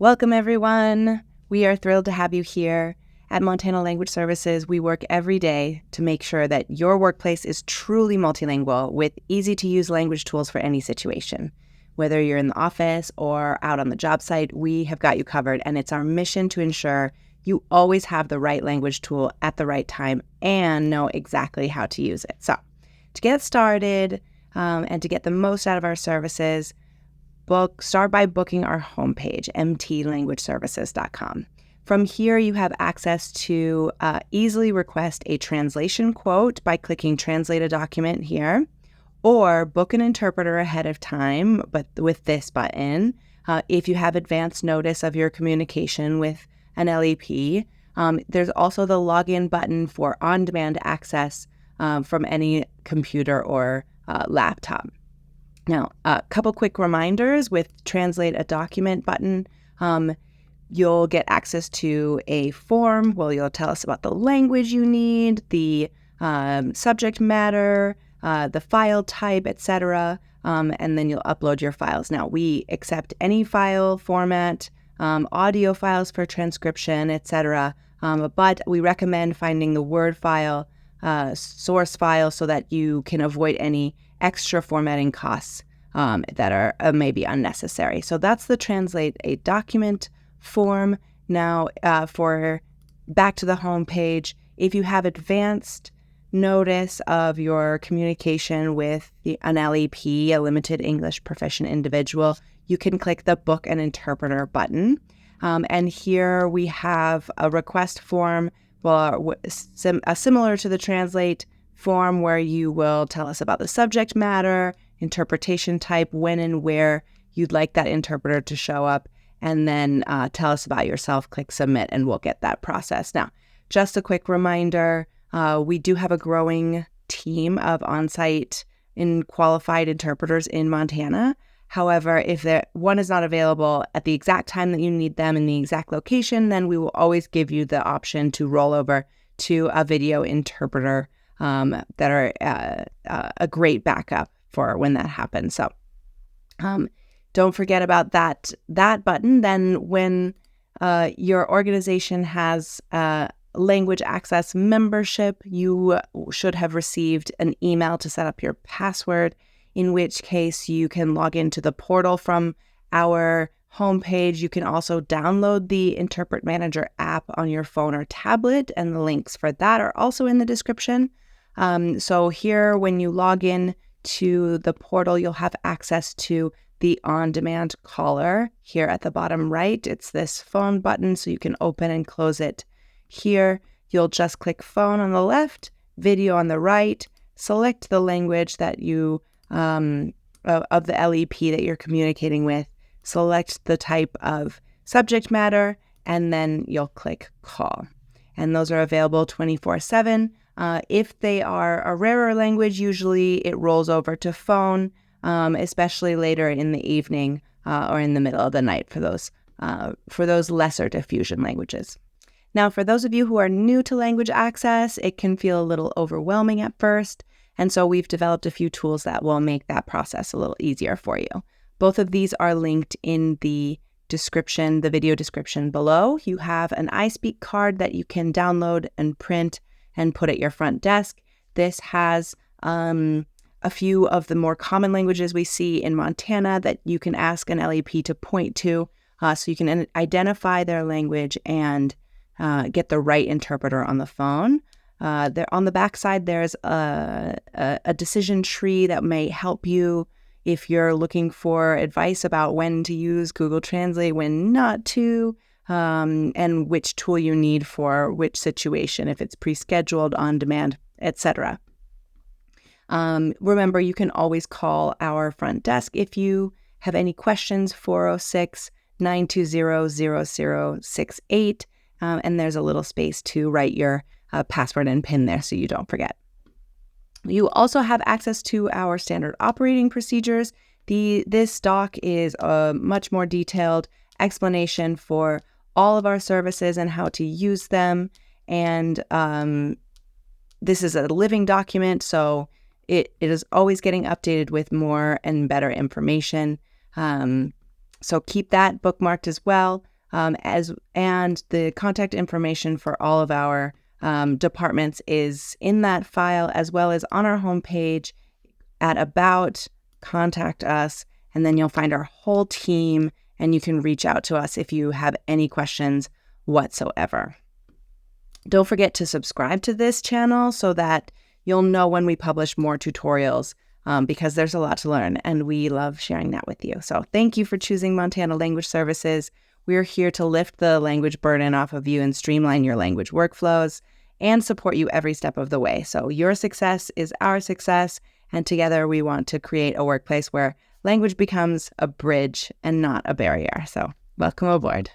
Welcome, everyone. We are thrilled to have you here. At Montana Language Services, we work every day to make sure that your workplace is truly multilingual with easy-to-use language tools for any situation. Whether you're in the office or out on the job site, we have got you covered, and it's our mission to ensure you always have the right language tool at the right time and know exactly how to use it. So, to get started and to get the most out of our services, start by booking our homepage, mtlanguageservices.com. From here, you have access to easily request a translation quote by clicking Translate a Document here, or book an interpreter ahead of time, but with this button. If you have advance notice of your communication with an LEP, there's also the login button for on-demand access from any computer or laptop. Now, a couple quick reminders with Translate a Document button. You'll get access to a form where you'll tell us about the language you need, the subject matter, the file type, etc., and then you'll upload your files. Now, we accept any file format, audio files for transcription, etc., but we recommend finding the Word file, source file, so that you can avoid any extra formatting costs that are maybe unnecessary. So that's the Translate a Document form. Now, for back to the home page, if you have advanced notice of your communication with an LEP, a limited English proficient individual, you can click the Book an Interpreter button. And here we have a request form, similar to the Translate form, where you will tell us about the subject matter, interpretation type, when and where you'd like that interpreter to show up, and then tell us about yourself, click Submit, and we'll get that processed. Now, just a quick reminder, we do have a growing team of on-site and qualified interpreters in Montana. However, if one is not available at the exact time that you need them in the exact location, then we will always give you the option to roll over to a video interpreter that are a great backup for when that happens. So don't forget about that button. Then when your organization has language access membership, you should have received an email to set up your password, in which case you can log into the portal from our homepage. You can also download the Interpret Manager app on your phone or tablet, and the links for that are also in the description. So here, when you log in to the portal, you'll have access to the on-demand caller here at the bottom right. It's this phone button, so you can open and close it here. You'll just click phone on the left, video on the right, select the language that you of the LEP that you're communicating with, select the type of subject matter, and then you'll click call. And those are available 24/7. If they are a rarer language, usually it rolls over to phone, especially later in the evening or in the middle of the night for those lesser diffusion languages. Now, for those of you who are new to language access, it can feel a little overwhelming at first, and so we've developed a few tools that will make that process a little easier for you. Both of these are linked in the description, the video description below. You have an iSpeak card that you can download and print and put at your front desk. This has a few of the more common languages we see in Montana that you can ask an LEP to point to, so you can identify their language and get the right interpreter on the phone. There on the back side, there's a decision tree that may help you if you're looking for advice about when to use Google Translate, when not to, and which tool you need for which situation, if it's pre-scheduled, on demand, etc. Remember, you can always call our front desk if you have any questions, 406-920-0068, and there's a little space to write your password and PIN there so you don't forget. You also have access to our standard operating procedures. This doc is a much more detailed explanation for all of our services and how to use them. And this is a living document, so it is always getting updated with more and better information. So keep that bookmarked as well. and the contact information for all of our departments is in that file, as well as on our homepage at About, Contact Us, and then you'll find our whole team, and you can reach out to us if you have any questions whatsoever. Don't forget to subscribe to this channel so that you'll know when we publish more tutorials, because there's a lot to learn, and we love sharing that with you. So thank you for choosing Montana Language Services. We're here to lift the language burden off of you and streamline your language workflows and support you every step of the way. So your success is our success, and together we want to create a workplace where language becomes a bridge and not a barrier. So welcome aboard.